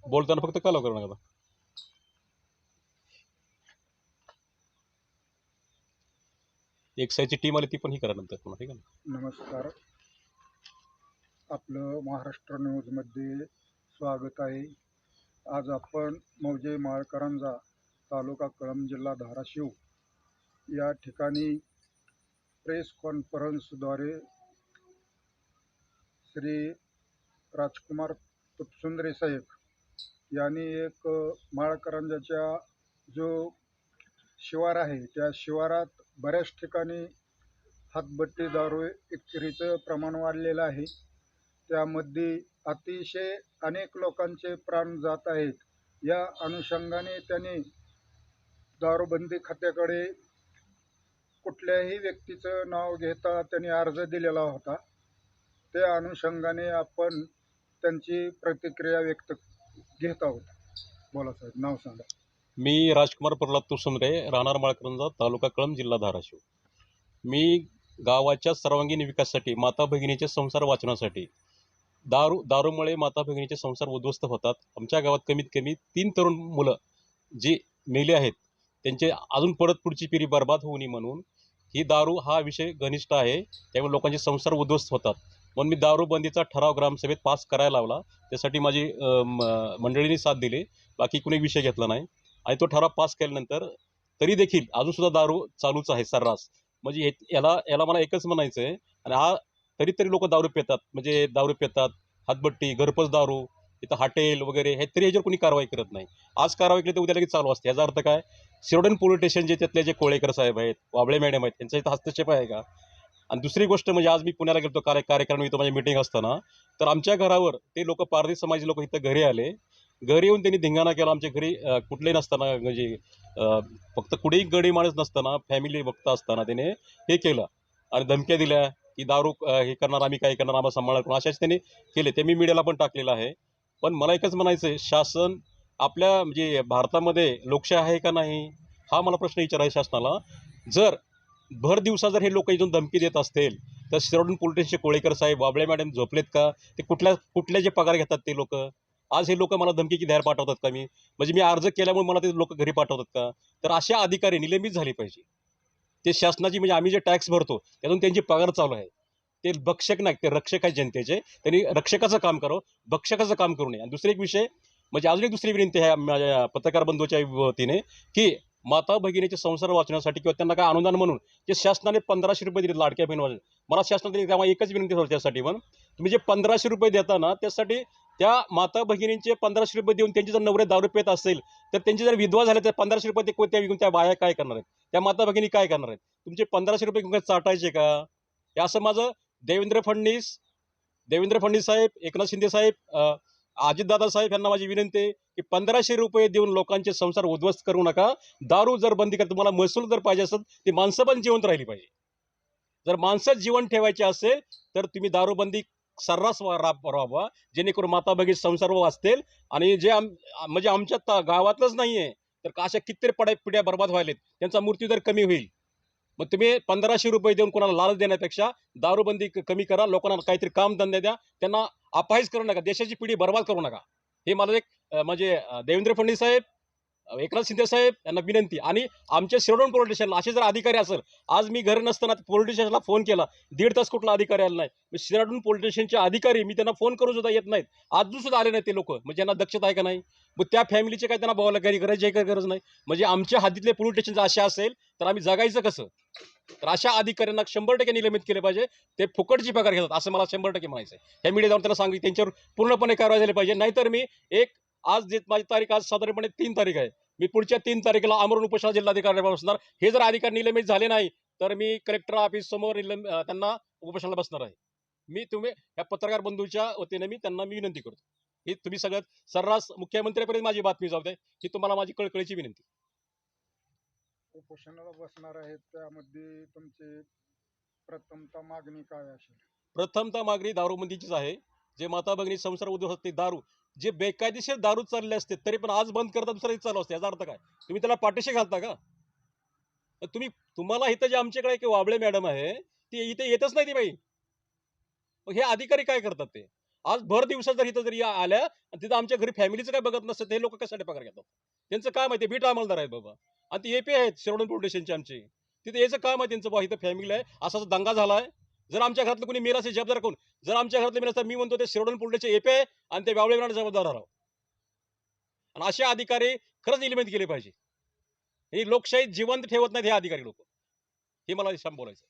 बोलताना फक्त कालव करू नका. एक साईडची टीम आली ती पण ही करा नंतर पुन्हा, ठीक आहे ना. नमस्कार, आपलं महाराष्ट्र न्यूजमध्ये स्वागत आहे. आज आपण मौजे माळकरंजा तालुका कळंब जिल्हा धाराशिव या ठिकाणी प्रेस कॉन्फरन्सद्वारे श्री राजकुमार तुपसुंद्रे साहेब यांनी एक माळकरंजाच्या जो शिवार आहे त्या शिवारात बऱ्याच ठिकाणी हातभट्टी दारू विक्रीचं प्रमाण वाढलेलं आहे. त्यामध्ये अतिशय अनेक लोकांचे प्राण जात आहेत. या अनुषंगाने त्यांनी दारूबंदी खात्याकडे कुठल्याही व्यक्तीचं नाव घेता त्यांनी अर्ज दिलेला होता. त्या अनुषंगाने आपण त्यांची प्रतिक्रिया व्यक्त घेत आहोत. बोला साहेब, नाव सांगा. मी राजकुमार प्रल्हाद तुपसुंद्रे, राहणार माळकरंजा, तालुका कळंब, जिल्हा धाराशिव. मी गावाच्या सर्वांगीण विकासासाठी, माता भगिनीचे संसार वाचवण्यासाठी, दारूमुळे माता भगिनीचे संसार उद्ध्वस्त होतात. आमच्या गावात कमीत कमी 3 तरुण मुलं जी मेले आहेत त्यांचे अजून परत पुढची पिढी बर्बाद होऊ नये म्हणून ही दारू हा विषय घनिष्ठ आहे. त्यामुळे लोकांचे संसार उद्ध्वस्त होतात. म्हणून मी दारूबंदीचा ठराव ग्रामसभेत पास करायला लावला. त्यासाठी माझी मंडळींनी साथ दिली, बाकी कुणी विषय घेतला नाही. आणि तो ठराव पास केल्यानंतर तरी देखील अजूनसुद्धा दारू चालूच आहे सर्रास. म्हणजे याला मला एकच म्हणायचं आहे. आणि हा तरी लोक दारू पितात, म्हणजे दारू पितात, हातभट्टी, घरपोच दारू, इथं हॉटेल वगैरे हे, तरी याच्यावर कोणी कारवाई करत नाही. आज कारवाई केली तर उद्या लगेच चालू असते. याचा अर्थ काय? शिरोडन पोलीस स्टेशन जे त्यातले जे कोळेकर साहेब आहेत, वाबळे मॅडम आहेत, त्यांचा इथं हस्तक्षेप आहे का? आणि दुसरी गोष्ट म्हणजे आज मी पुण्याला गेलो कार्यक्रम, इथं माझी मीटिंग असताना तर आमच्या घरावर ते लोक, पारधी समाजाचे लोक इथं घरी आले. घरी येऊन त्यांनी धिंगाणा केला. आमच्या घरी कुठलेही नसताना, म्हणजे फक्त कुठेही गडी माणूस नसताना, फॅमिली बघता असताना त्याने हे केलं आणि धमक्या दिल्या की दारू हे करणार, आम्ही काय करणार, आम्हाला सांभाळणार करून, अशाच त्यांनी केले. ते मी मीडियाला पण टाकलेलं आहे. पण मला एकच म्हणायचं आहे, शासन आपल्या म्हणजे भारतामध्ये लोकशाही आहे का नाही हा मला प्रश्न विचारायचा शासनाला. जर भर दिवसा जर हे लोक इथून धमकी देत असतील तर शिरोडन पोलीस स्टेशनचे कोळेकर साहेब, वाबळे मॅडम झोपलेत का? ते कुठल्या जे पगार घेतात ते लोक आज हे लोक मला धमकी बाहेर पाठवतात का? म्हणजे मी अर्ज केल्यामुळे मला ते लोक घरी पाठवतात का? तर अशा अधिकारी निलंबित झाले पाहिजे. ते शासनाची, म्हणजे आम्ही जे टॅक्स भरतो त्यातून त्यांची पगार चालू आहे. ते भक्षक नाही, ते रक्षक आहेत जनतेचे. त्यांनी रक्षकाचं काम करावं, भक्षकाचं काम करू नये. आणि दुसरी एक विषय म्हणजे अजून एक दुसरी विनंती आहे माझ्या पत्रकार बंधूच्या वतीने की माता भगिनीचे संसार वाचण्यासाठी किंवा त्यांना काय अनुदान म्हणून जे शासनाने 1500 रुपये दिले लाडक्या बहिणी, मला शासनाने तेव्हा एकच विनंती होती त्यासाठी, पण तुम्ही जे 1500 रुपये देता ना त्यासाठी त्या माता भगिनींचे 1500 रुपये देऊन त्यांची जर नवरे दारू पित असेल तर त्यांची जर विधवा झाले तर 1500 रुपये ते त्या विकून त्या बाया काय करणार आहेत? त्या माता भगिनी काय करणार आहेत? तुमचे 1500 रुपये घेऊन चाटायचे का? हे असं माझं देवेंद्र फडणवीस साहेब, एकनाथ शिंदे साहेब, अजितदादा साहेब यांना माझी विनंती आहे की 1500 रुपये देऊन लोकांचे संसार उद्ध्वस्त करू नका. दारू जर बंदी करता, तुम्हाला महसूल जर पाहिजे असेल ती माणसं पण जिवंत राहिली पाहिजे. जर माणसं जीवन ठेवायचे असेल तर तुम्ही दारूबंदी सर्रास राबवा, जेणेकरून माता भगिनी संसार वाचतील. आणि जे म्हणजे आमच्या गावातलंच नाही आहे तर अशा कितीतरी पिढ्या बर्बाद व्हायलेत, त्यांचा मृत्यूदर कमी होईल. मग तुम्ही 1500 रुपये देऊन कोणाला लालच देण्यापेक्षा दारूबंदी कमी करा, लोकांना काहीतरी काम धंदे द्या, त्यांना अपाहिज करू नका, देशाची पिढी बर्बाद करू नका. हे मला एक म्हणजे देवेंद्र फडणवीस साहेब, एकनाथ शिंदे साहेब यांना विनंती. आणि आमच्या शिरोडन पोलीस स्टेशनला असे जर अधिकारी असेल, आज मी घरी नसताना पोलीस स्टेशनला फोन केला, 1.5 तास कुठला अधिकारी आला नाही. मी शिरोडन पोलीस स्टेशनचे अधिकारी, मी त्यांना फोन करून सुद्धा येत नाहीत, अजून सुद्धा आले नाहीत ते लोक. म्हणजे यांना दक्षता आहे का नाही? मग त्या फॅमिलीचे काय त्यांना बोलायला काही गरज नाही? म्हणजे आमच्या हद्दीतले पोलीस स्टेशन असे असेल तर आम्ही जगायचं कसं? तर अशा अधिकाऱ्यांना 100% निलंबित केले पाहिजे. ते फुकटची पगार घेतात असं मला 100% म्हणायचं आहे. ह्या मीडियावर त्यांना सांगितलं, त्यांच्यावर पूर्णपणे कारवाई झाली पाहिजे. नाहीतर मी आज माझी तारीख, आज साधारणपणे 3 तारीख आहे, मी पुढच्या 3 तारखेला आमरण उपोषण जिल्हाधिकाऱ्यांवर बसणार. हे जर अधिकारी निलंबित झाले नाही तर मी कलेक्टर ऑफिस समोर त्यांना उपोषणाला बसणार आहे. तुम्ही या पत्रकार बंधूच्या वतीने त्यांना विनंती करतो, ही तुम्ही सगळ्यात सर्रास मुख्यमंत्र्यांपर्यंत माझी बातमी जाऊ दे, ही तुम्हाला माझी कळकळीची विनंती. उपोषणाला बसणार आहेत, त्यामध्ये तुमची प्रथमतः मागणी काय असेल? प्रथमतः मागणी दारूबंदीचीच आहे. जे माता भगिनी संसार उद्योग असते, दारू जे बेकायदेशीर दारू चालले असते तरी पण आज बंद करता दुसरा चालू असते, याचा अर्थ काय? तुम्ही त्याला पाठीशी घालता का? तुम्हाला इथं जे आमच्याकडे एक वाबळे मॅडम आहे ती इथे येतच नाही ती बाई. मग हे अधिकारी काय करतात ते? आज भर दिवसात जर इथं जरी आल्या आणि तिथं आमच्या घरी फॅमिलीचं काय बघत नसतं, ते लोक कशासाठी पगार घेतात? त्यांचं काम आहे, ते बीट अंमलदार आहेत बाबा. आणि ते एपी आहेत शिरोडन पोलीस स्टेशनचे आमचे. तिथे याचं काम आहे त्यांचं, बा इथं फॅमिली आहे, असा दंगा झालाय. जर आमच्या घरातलं कोणी मेलं असेल जबाबदार कोण? जर आमच्या घरातलं मेलं तर मी म्हणतो ते शिरोडन पोलीसचे एपी आहे आणि ते व्यावळे जबाबदार राहावं. आणि असे अधिकारी खरंच इलिमेंट केले पाहिजे. ही लोकशाही जिवंत ठेवत नाहीत हे अधिकारी लोक. हे मला शाम बोलायचं.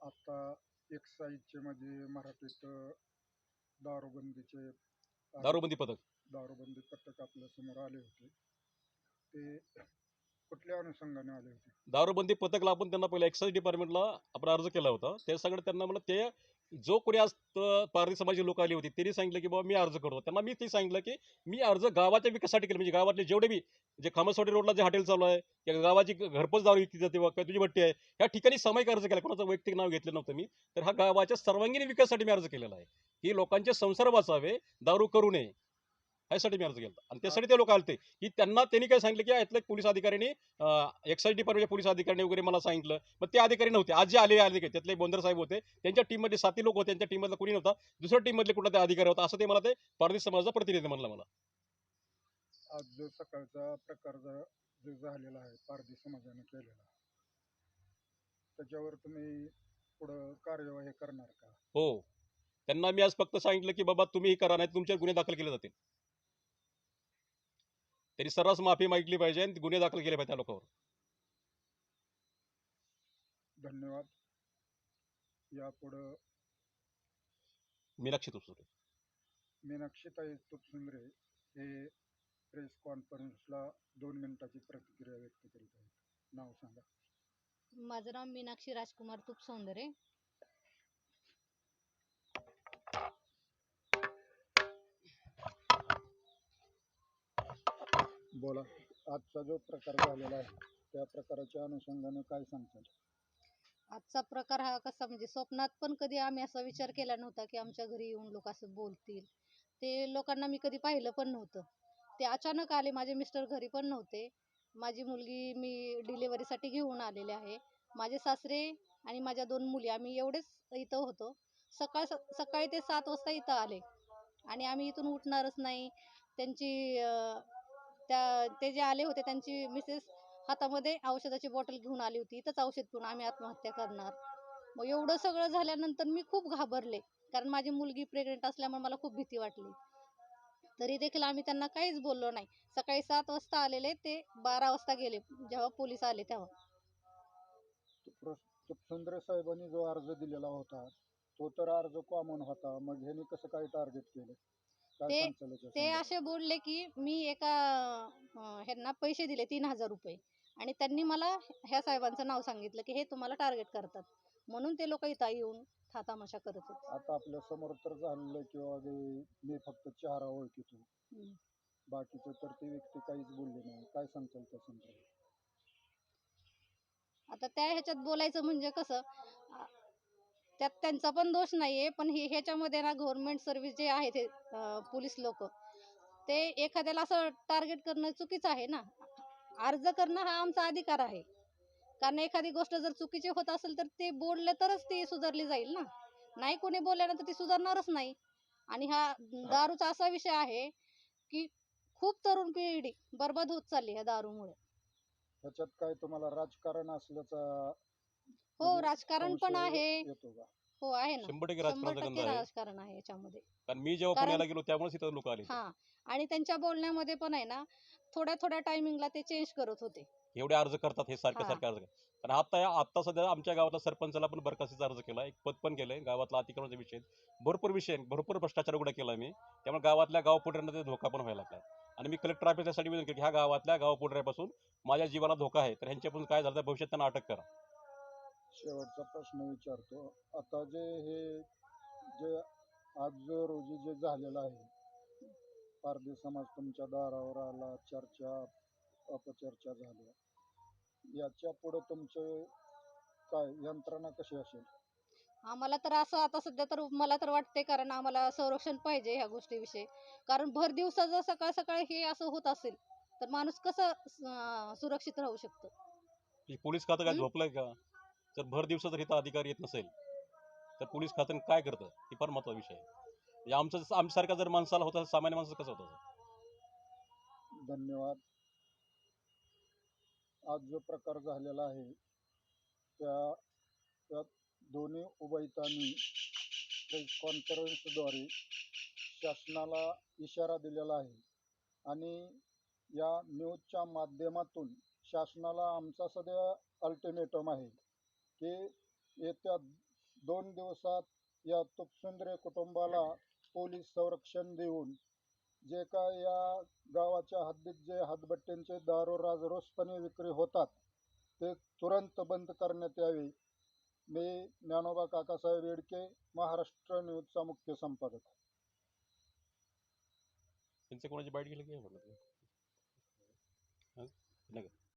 आता एक्साईजचे म्हणजे मराठीत दारूबंदीचे दारूबंदी पथक. दारूबंदी पथक आपल्या समोर आले होते. ते कुठल्या अनुषंगाने आले होते? दारूबंदी पथकला आपण त्यांना पहिला एक्साईज डिपार्टमेंटला आपण अर्ज केला होता. ते सगळं त्यांना म्हणलं, ते जो कोणी आज पारधी समाजाची लोक आली होती त्यांनी सांगितलं की बाबा मी अर्ज करतो. त्यांना मी ते सांगितलं की मी अर्ज गावाच्या विकासासाठी केला, म्हणजे गावातले जेवढे बी जे खामसवाडी रोडला जे हॉटेल चालू आहे किंवा गावाची घरपोच दारू विकली जाते किंवा तुझी भट्टी आहे, ह्या ठिकाणी सामायिक अर्ज केला. कोणाचं वैयक्तिक नाव घेतलं नव्हतं मी. तर हा गावाच्या सर्वांगीण विकासासाठी मी अर्ज केलेला आहे की लोकांचे संसार वाचावे, दारू करू नये, यासाठी मी अर्ज केला. आणि त्यासाठी ते लोक आलते की त्यांनी काय सांगितलं की इथल्या पोलीस अधिकाऱ्यांनी एक्साईज डिपार्टमेंटच्या पोलीस अधिकाऱ्यांनी वगैरे मला सांगितलं. मग ते अधिकारी नव्हते, आज जे आले त्यातले बोंदर साहेब होते, त्यांच्या टीममध्ये 7 लोक होते, त्यांच्या टीममधला कोणी नव्हता, दुसऱ्या टीममधले कुठला ते अधिकारी होता, असं ते मला, ते पारधी समाजाचा प्रतिनिधी म्हणला मला. आज जो सकाळचा प्रकार जो झालेला आहे पारधी समाजाने केलेला, त्याच्यावर तुम्ही पुढं कार्यवाही करणार का? हो, त्यांना मी आज फक्त सांगितलं की बाबा तुम्ही हे करा, नाही तुमच्यावर गुन्हे दाखल केले जातील. त्यांनी सर्रास माफी मागितली पाहिजे आणि गुन्हे दाखल केले पाहिजे त्या लोकांवर. धन्यवाद. यापुढं मीनाक्षी तुपसुरे. मीनाक्षीताई तुपसुंद्रे हे प्रेस कॉन्फरन्सला 2 मिनिटाची प्रतिक्रिया व्यक्त करीत आहेत. नाव सांगा. माझं नाव मीनाक्षी राजकुमार तुपसौंदरे. बोला. आजचा जो प्रकार झालेला आहे त्या प्रकाराच्या अनुषंगाने काय सांगताल? आजचा प्रकार हा कसा, म्हणजे स्वप्नात पण कधी आम्ही असा विचार केला नव्हता की आमच्या घरी येऊन लोक असं बोलतील. ते लोकांना मी कधी पाहिलं पण नव्हतं. ते अचानक आले, माझे मिस्टर घरी पण नव्हते. माझी मुलगी मी डिलिव्हरीसाठी घेऊन आलेले आहे. माझे सासरे आणि माझ्या 2 मुली, आम्ही एवढेच इथं होतो. सकाळी ते 7 वाजता इथं आले आणि आम्ही इथून उठणारच नाही. त्यांची ते जे आले होते त्यांची मिसेस हातामध्ये औषधाची बॉटल घेऊन आली होती. इथंच औषध पिऊन आम्ही आत्महत्या करणार. मग एवढं सगळं झाल्यानंतर मी खूप घाबरले, कारण माझी मुलगी प्रेग्नेंट असल्यामुळे मला खूप भीती वाटली. तरी देखील आम्ही त्यांना काहीच बोललो नाही. सकाळी 7 वाजता आलेले, ते 12 वाजता गेले जेव्हा पोलीस आले तेव्हा. तुपसुंद्रे साहेबांनी जो अर्ज दिलेला होता तो तर अर्ज कॉमन होता, मग ह्यांनी कसं काय टार्गेट केलं? काय ते सांगताल याच्या ते संदर्भात? असे बोलले की मी एका ह्यांना पैसे दिले 3,000 रुपये आणि त्यांनी मला ह्या साहेबांचं नाव सांगितलं की हे तुम्हाला टार्गेट करतात, म्हणून ते लोक इथं येऊन थातामाशा करत होते. आता आपल्या समोर तर झालेलं किंवा मी फक्त चेहरा ओळखीतो, हम्म. बाकीचं तर ती व्यक्ती काहीच बोलली नाही. काय सांगताल त्या संदर्भात? आता त्या ह्याच्यात बोलायचं म्हणजे कसं, त्यात त्यांचा पण दोष नाहीये, पण ह्याच्यामध्ये ना गव्हर्नमेंट सर्व्हिस जे आहे ते पोलीस लोक, ते एखाद्याला असं टार्गेट करणं चुकीचं आहे ना. अर्ज करणं हा आमचा अधिकार आहे, कारण एखादी गोष्ट जर चुकीची होत असेल तर ते बोलले तरच ती सुधारली जाईल ना. नाही कोणी बोलल्यानंतर ती सुधारणारच नाही. आणि हा दारूचा असा विषय आहे की खूप तरुण पिढी बर्बाद होत चालली ह्या दारूमुळे. ह्याच्यात काय तुम्हाला राजकारण असल्याचा हो, म्हणजे राजकारण पण संशय आहे. येतो का? हो, आहे ना. 100% 100% राजकारणाचा गंध आहे. राजकारण आहे याच्यामध्ये. कारण मी जेव्हा कारण पुण्याला गेलो त्यामुळेच इथं लोक आले. हा, आणि त्यांच्या बोलण्यामध्ये पण आहे ना, थोड्या थोड्या टायमिंगला ते चेंज करत होते. एवढे अर्ज करतात, हे सारखे हा. सारखे अर्ज करतात. आणि आता सध्या आमच्या गावातल्या सरपंचाला पण बरखास्तीचा अर्ज केला, एक पद पण केलंय. गावातला अतिक्रमणाचा विषय, भरपूर भ्रष्टाचार उघडा केला मी. त्यामुळे गावातल्या गावपुढऱ्यांना ते धोका पण व्हायला लागला. आणि मी कलेक्टर ऑफिससाठी विनंती केली की ह्या गावातल्या गावपुढऱ्यापासून माझ्या जीवाला धोका आहे, तर ह्यांच्यापासून काय झालं तर भविष्यात त्यांना अटक करा. शेवटचा प्रश्न विचारतो. आता जे आज रोजी जे झालेलं आहे, पारधी समाज तुमच्या दारावर आला, चर्चा अपचर्चा झाल्या, याच्या पुढे तुमचे काय यंत्रणा कशी असेल? आम्हाला तर असं आता सध्या तर मला तर वाटते, कारण आम्हाला संरक्षण पाहिजे ह्या गोष्टीविषयी. कारण भर दिवसा जर सकाळ सकाळ हे असं होत असेल तर माणूस कसं सुरक्षित राहू शकतो? की पोलीस खातं काय हं? झोपलंय का? जर भर दिवसात जर इथं अधिकारी येत नसेल तर पोलीस खात्यानं काय करतं ही फार महत्त्वाचा विषय आहे. म्हणजे आमच्यासारखा जर माणसाला होता सामान्य माणसाचं कसं होतं. धन्यवाद. आज जो प्रकार झालेला आहे त्यात दोन्ही उभयतांनी प्रेस कॉन्फरन्सद्वारे शासनाला इशारा दिलेला आहे आणि या न्यूजच्या माध्यमातून शासनाला आमचा सध्या अल्टिमेटम आहे की येत्या 2 दिवसात या तुपसुंद्रे कुटुंबाला पोलीस संरक्षण देऊन जे काय या गावाच्या हद्दीत जे हातभट्टींचे दारू राजरोसपणे विक्री होतात ते तुरंत बंद करण्यात यावे. मी ज्ञानोबा काकासाहेब येडके, महाराष्ट्र न्यूजचा मुख्य संपादक. त्यांचे कोणाची बाईट गेली की